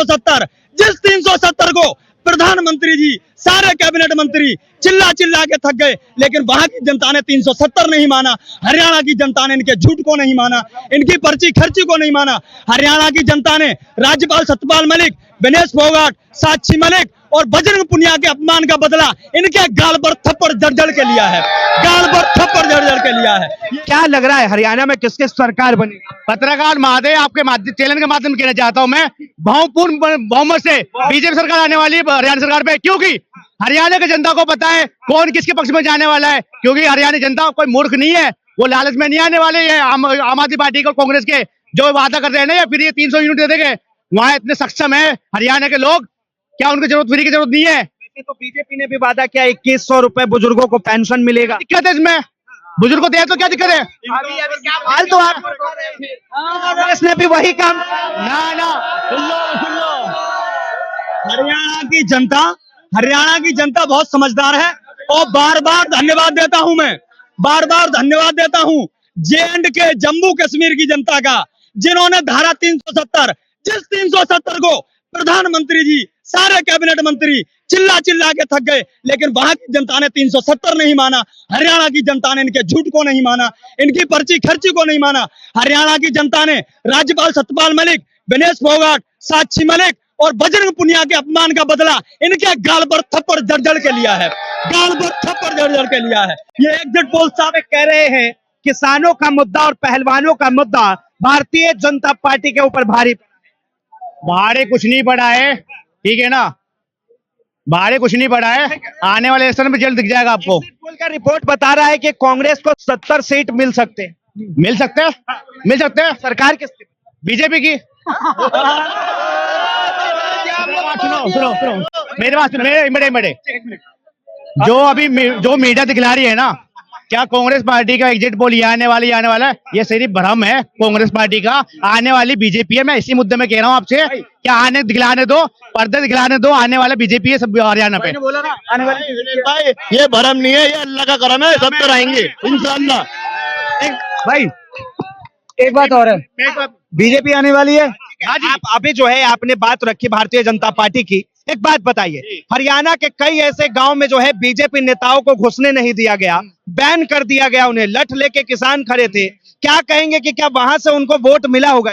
370 जिस 370 को प्रधानमंत्री जी सारे कैबिनेट मंत्री चिल्ला चिल्ला के थक गए, लेकिन वहां की जनता ने 370 नहीं माना। हरियाणा की जनता ने इनके झूठ को नहीं माना, इनकी पर्ची खर्ची को नहीं माना। हरियाणा की जनता ने राज्यपाल सत्यपाल मलिक, विनेश फोगाट, साक्षी मलिक और बजरंग पुनिया के अपमान का बदला इनके गाल पर थप्पड़ जड़ के लिया है, गाल पर थप्पड़ जड़ के लिया है। क्या लग रहा है हरियाणा में किसकी सरकार बनी? पत्रकार महादेव, आपके चैनल के माध्यम से कहना चाहता हूं मैं, बहुपूर्ण बहुमत से बीजेपी सरकार आने वाली है हरियाणा सरकार पे, क्योंकि हरियाणा की जनता को पता है कौन किसके पक्ष में जाने वाला है। क्योंकि हरियाणा जनता कोई मूर्ख नहीं है, वो लालच में नहीं आने वाले हैं। आम आदमी पार्टी को, कांग्रेस के जो वादा कर रहे हैं ना, या फिर ये 300 यूनिट दे देंगे, वहां इतने सक्षम है हरियाणा के लोग, क्या उनको जरूरत फ्री की जरूरत नहीं है। तो बीजेपी ने भी वादा किया 2100 रुपए बुजुर्गों को पेंशन मिलेगा। दिक्कत है इसमें, बुजुर्ग को दे तो क्या दिक्कत है? हाल तो आप कांग्रेस ने भी वही काम। ना सुन लो हरियाणा की जनता बहुत समझदार है और बार बार धन्यवाद देता हूं मैं, बार बार धन्यवाद देता हूं J&K जम्मू कश्मीर की जनता का, जिन्होंने धारा 370 जिस 370 को प्रधानमंत्री जी सारे कैबिनेट मंत्री चिल्ला चिल्ला के थक गए, लेकिन वहां की जनता ने 370 नहीं माना। हरियाणा की जनता ने इनके झूठ को नहीं माना, इनकी पर्ची खर्ची को नहीं माना। हरियाणा की जनता ने राज्यपाल सत्यपाल मलिक, विनेश फोगाट, साक्षी मलिक और बजरंग पुनिया के अपमान का बदला इनके गाल पर थप्पड़ जड़ के लिया है, गाल पर थप्पड़ जड़ के लिया है। ये एग्जिट पोल साहब कह रहे हैं किसानों का मुद्दा और पहलवानों का मुद्दा भारतीय जनता पार्टी के ऊपर भारे कुछ नहीं पड़ा है, ठीक है ना, भारे कुछ नहीं पड़ा है। आने वाले इलेक्शन में जल्द दिख जाएगा आपको। पोल का रिपोर्ट बता रहा है कि कांग्रेस को 70 सीट मिल सकते हैं। मिल सकते हैं। सरकार किस बीजेपी की। सुनो मेरे बात सुनो, मेरे जो मीडिया दिखला रही है ना, क्या कांग्रेस पार्टी का एग्जिट पोल ये आने वाला है, ये सिर्फ भ्रम है कांग्रेस पार्टी का। आने वाली बीजेपी है। मैं इसी मुद्दे में कह रहा हूँ आपसे, क्या दिखलाने दो, पर्दे दिखलाने दो, आने वाला बीजेपी है सब हरियाणा पे। बोला ना आने वाले भाई, ये भ्रम नहीं है, ये अल्लाह का करम है, सब तरह आएंगे इंशाल्लाह। भाई एक बात और है, बीजेपी आने वाली है। आप अभी जो है आपने बात रखी भारतीय जनता पार्टी की, एक बात बताइए, हरियाणा के कई ऐसे गांव में जो है बीजेपी नेताओं को घुसने नहीं दिया गया, बैन कर दिया गया, उन्हें लठ लेके किसान खड़े थे। क्या कहेंगे कि क्या वहां से उनको वोट मिला होगा?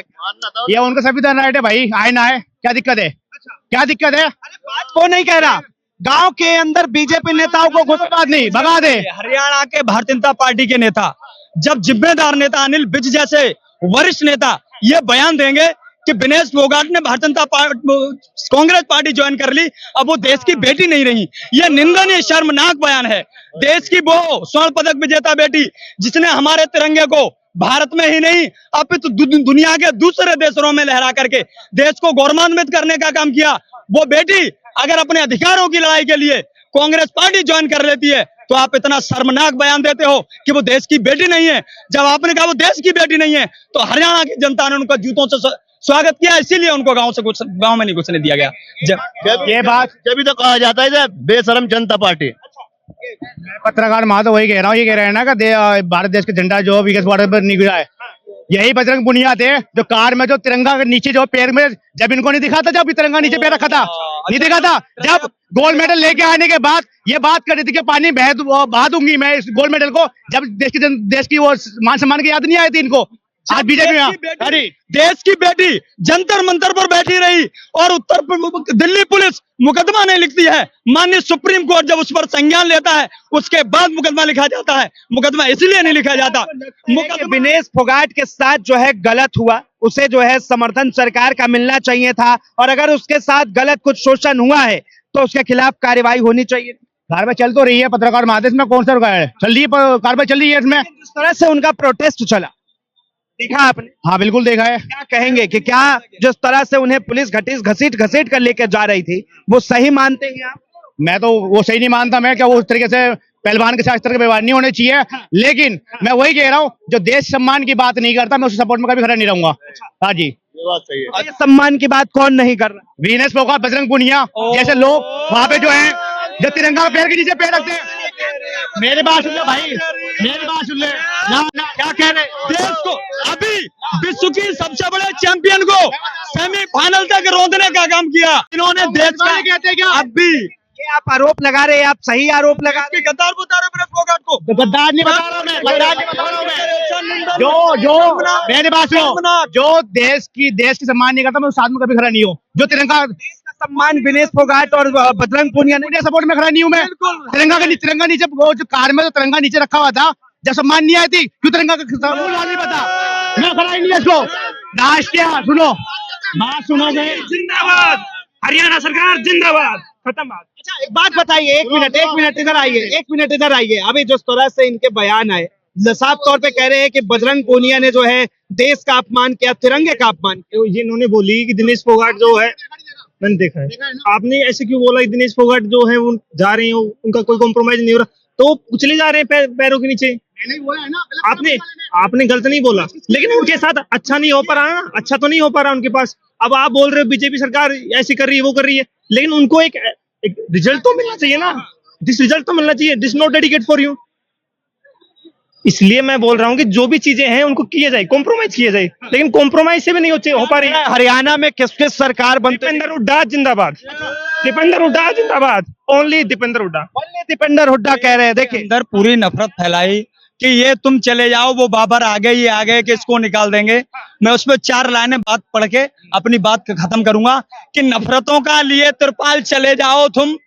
ये उनका संविधान राइट है भाई, आए ना आए, क्या दिक्कत है? क्या दिक्कत है? बात वो नहीं कह रहा, गांव के अंदर बीजेपी नेताओं को घुस बात नहीं, भगा दे। हरियाणा के भारतीय जनता पार्टी के नेता, जब जिम्मेदार नेता अनिल विज जैसे वरिष्ठ नेता ये बयान देंगे कि विनेश फोगाट ने भारतीय जनता कांग्रेस पार्टी ज्वाइन कर ली, अब वो देश की बेटी नहीं रही, ये निंदनीय शर्मनाक बयान है। देश की वो स्वर्ण पदक विजेता बेटी जिसने हमारे तिरंगे को भारत में ही नहीं अपितु दुनिया के दूसरे देशों में लहरा करके देश को गौरवान्वित करने का काम किया, वो बेटी अगर अपने अधिकारों की लड़ाई के लिए कांग्रेस पार्टी ज्वाइन कर लेती है, तो आप इतना शर्मनाक बयान देते हो कि वो देश की बेटी नहीं है। जब आपने कहा वो देश की बेटी नहीं है, तो हरियाणा की जनता ने उनका जूतों से स्वागत किया, इसीलिए उनको गांव में नहीं घुसने दिया गया। ये बात जब तो कहा जाता है बेशरम जनता पार्टी। मैं पत्रकार महादेव वही कह रहा हूँ, ये कह रहे हैं ना कि भारत देश का झंडा जो विकास बॉर्डर पर नहीं गिरा है, यही बजरंग पुनिया थे जो कार में जो तिरंगा के नीचे जो पैर में, जब इनको नहीं दिखा था, जब तिरंगा नीचे पैर रखा था, नहीं दिखा था, जब गोल्ड मेडल लेके आने के बाद ये बात कर रही थी कि पानी बहा दूंगी मैं इस गोल्ड मेडल को, जब देश की वो मान सम्मान की याद नहीं आई थी इनको। आज बीजेपी देश की बेटी जंतर मंतर पर बैठी रही और दिल्ली पुलिस मुकदमा नहीं लिखती है, माननीय सुप्रीम कोर्ट जब उस पर संज्ञान लेता है उसके बाद मुकदमा लिखा जाता है। मुकदमा इसलिए नहीं लिखा जाता। विनेश फोगाट के साथ जो है गलत हुआ, उसे जो है समर्थन सरकार का मिलना चाहिए था, और अगर उसके साथ गलत कुछ शोषण हुआ है तो उसके खिलाफ कार्रवाई होनी चाहिए। कार्रवाई चल तो रही है, पत्रकार महादेव में कौन सा चल रही है, कार्रवाई चल रही है इसमें। जिस तरह से उनका प्रोटेस्ट चला, देखा आपने? हाँ बिल्कुल देखा है। क्या कहेंगे कि क्या जिस तरह से उन्हें पुलिस घसीट कर लेकर जा रही थी, वो सही मानते हैं आप? मैं तो वो सही नहीं मानता, मैं क्या वो उस तरीके से पहलवान के साथ इस तरह के व्यवहार नहीं होने चाहिए। लेकिन मैं वही कह रहा हूँ, जो देश सम्मान की बात नहीं करता मैं उसके सपोर्ट में कभी खड़ा नहीं रहूंगा। हाँ जी, ये बात सही है। देश सम्मान की बात कौन नहीं कर रहा? विनेश फोगाट, बजरंग पुनिया जैसे लोग वहां पे जो है, जो तिरंगा पैर के नीचे पैर रखते हैं। मेरे बात सुन लो भाई, मेरी बात सुन ले ना ना क्या कह रहे देश को अभी विश्व की सबसे बड़े चैंपियन को सेमीफाइनल तक रोकने का काम किया इन्होंने देश का। कहते क्या अभी ये आप आरोप लगा रहे हैं, आप सही आरोप लगा रहे इसके गद्दार बता रहे विनेश फोगाट को। तो गद्दार नहीं बता रहा मैं गद्दार नहीं बता रहा हूँ मैं जो मेरी बात सुनो जो देश की सम्मान नहीं करता मैं उस आदमी कभी खड़ा नहीं हूँ जो तिरंगा सम्मान विनेश फोगाट और बजरंग पूनिया ने सपोर्ट में खड़ा नहीं हूँ मैं तिरंगा नीचे वो जो कार में तो तिरंगा नीचे रखा हुआ था जब सम्मान नहीं आई थी क्यों तिरंगा का नहीं पता मैं खड़ा ही नहीं है इसको राष्ट्रीय सुनो बात सुनो जिंदाबाद हरियाणा सरकार जिंदाबाद खत्म बात। अच्छा एक बात बताइए, एक मिनट इधर आइए, एक मिनट इधर आइए। अभी जिस तरह से इनके बयान आए साफ तौर पे कह रहे हैं कि बजरंग पूनिया ने जो है देश का अपमान किया, तिरंगे का अपमान किया। ये इन्होंने बोली कि दिनेश फोगाट जो है मैंने देखा है आपने ऐसे क्यों बोला कि दिनेश फोगाट जो है वो जा रहे हैं उनका कोई कॉम्प्रोमाइज नहीं हो रहा तो चले जा रहे हैं पैरों के नीचे। आपने गलत नहीं बोला लेकिन उनके साथ अच्छा नहीं हो पा रहा ना, अच्छा तो नहीं हो पा रहा उनके पास। अब आप बोल रहे हो बीजेपी सरकार ऐसी कर रही है वो कर रही है लेकिन उनको एक रिजल्ट तो मिलना चाहिए ना। दिस रिजल्ट तो मिलना चाहिए, this not dedicate for you. इसलिए मैं बोल रहा हूँ कि जो भी चीजें हैं उनको किया जाए, कॉम्प्रोमाइज किया जाए लेकिन कॉम्प्रोमाइज से भी नहीं हो पा रही है। हरियाणा में किस किस सरकार बनते दीपेंद्र हुड्डा जिंदाबाद, दीपेंद्र हुड्डा जिंदाबाद, ओनली दीपेंद्र हुड्डा। दीपेंद्र हुड्डा कह रहे हैं। देखिए अंदर पूरी नफरत फैलाई कि ये तुम चले जाओ वो बाबर आगे ही आगे कि इसको निकाल देंगे। मैं उस पर 4 लाइनें बात पढ़ के अपनी बात खत्म करूंगा कि नफरतों का लिए त्रिपाल चले जाओ तुम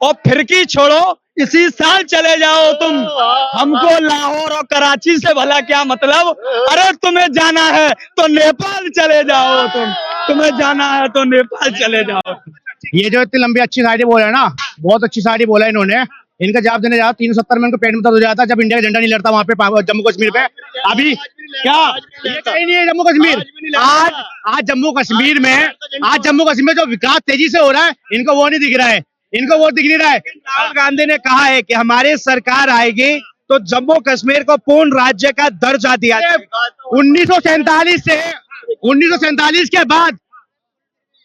और फिरकी छोड़ो इसी साल चले जाओ तुम। हमको लाहौर और कराची से भला क्या मतलब, अरे तुम्हें जाना है तो नेपाल चले जाओ तुम्हें जाना है तो नेपाल चले जाओ। ये जो इतनी लंबी अच्छी शायरी बोला है ना, बहुत अच्छी शायरी बोला है इन्होंने। इनका जवाब देने जा 370 में इनको पेट में दर्द हो जाता जब इंडिया का झंडा नहीं लड़ता वहां पे जम्मू कश्मीर पे। अभी क्या ये कहीं नहीं है जम्मू कश्मीर। आज जम्मू कश्मीर में जो विकास तेजी से हो रहा है इनको वो नहीं दिख रहा है, इनको वो दिख नहीं रहा है। राहुल गांधी ने कहा है कि हमारी सरकार आएगी तो जम्मू कश्मीर को पूर्ण राज्य का दर्जा दिया जाएगा। 1947 के बाद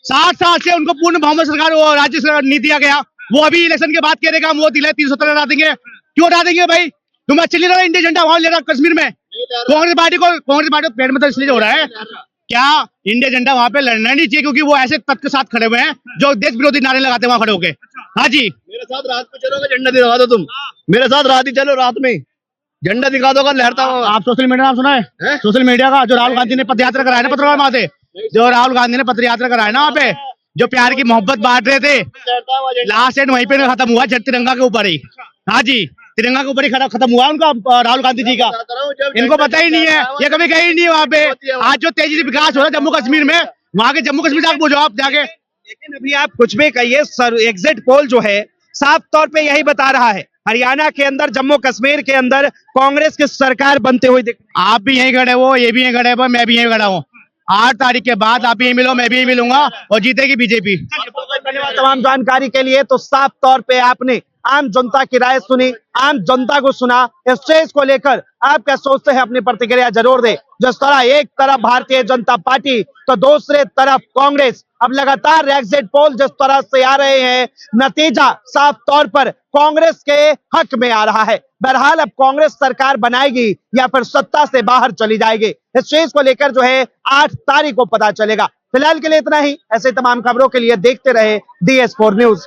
60 साल से उनको पूर्ण बहुमत सरकार राज्य सरकार नहीं दिया गया। वो अभी इलेक्शन के बाद कह रहे हम वो दिलाए 370 हटा देंगे। क्यों हटा देंगे भाई, तुम्हें अच्छा नहीं लग रहा इंडिया झंडा वहां ले रहा कश्मीर में। कांग्रेस पार्टी को पेट में तो इसलिए हो रहा है क्या इंडिया झंडा वहां पे लड़ना नहीं चाहिए क्योंकि वो ऐसे तत्व के साथ खड़े हुए हैं जो देश विरोधी नारे लगाते हैं वहां खड़े होके। हाँ जी मेरे साथ रात में चलोगे, झंडा दिखा दो तुम मेरे साथ रात ही चलो, रात में झंडा दिखा दो लहरता हुआ। आप सोशल मीडिया नाम सुना है? सोशल मीडिया का जो राहुल गांधी ने पद यात्रा कराया ना पत्रकार वहां से, जो राहुल गांधी ने पद यात्रा कराया ना वहाँ पे जो प्यार की मोहब्बत बांट रहे थे, लास्ट एंड वहीं पे खत्म हुआ तिरंगा के ऊपर ही। हाँ जी तिरंगा के ऊपर ही खत्म हुआ उनका राहुल गांधी जी का। इनको पता ही नहीं है, ये कभी कहीं नहीं है वहाँ पे। आज जो तेजी से विकास हो रहा है जम्मू कश्मीर में, वहाँ के जम्मू कश्मीर जाके पूछो आप जाके। लेकिन अभी आप कुछ भी कहिए सर, एग्जिट पोल जो है साफ तौर पे यही बता रहा है हरियाणा के अंदर जम्मू कश्मीर के अंदर कांग्रेस की सरकार बनते हुए दिख। आप भी यहीं खड़े हो, ये भी यहीं खड़े हो, मैं भी यहीं खड़ा हूँ। 8 तारीख के बाद आप यहीं मिलो, मैं भी यहीं मिलूंगा और जीतेगी बीजेपी। धन्यवाद तमाम जानकारी के लिए। तो साफ तौर पे आपने आम जनता की राय सुनी, आम जनता को सुना। इस चीज को लेकर आप क्या सोचते हैं अपनी प्रतिक्रिया जरूर दें। जिस तरह एक तरफ भारतीय जनता पार्टी तो दूसरे तरफ कांग्रेस, अब लगातार एग्जिट पोल जिस तरह से आ रहे हैं नतीजा साफ तौर पर कांग्रेस के हक में आ रहा है। बहरहाल अब कांग्रेस सरकार बनाएगी या फिर सत्ता से बाहर चली जाएगी, इस चीज को लेकर जो है 8 तारीख को पता चलेगा। फिलहाल के लिए इतना ही। ऐसे तमाम खबरों के लिए देखते रहे DS4 न्यूज।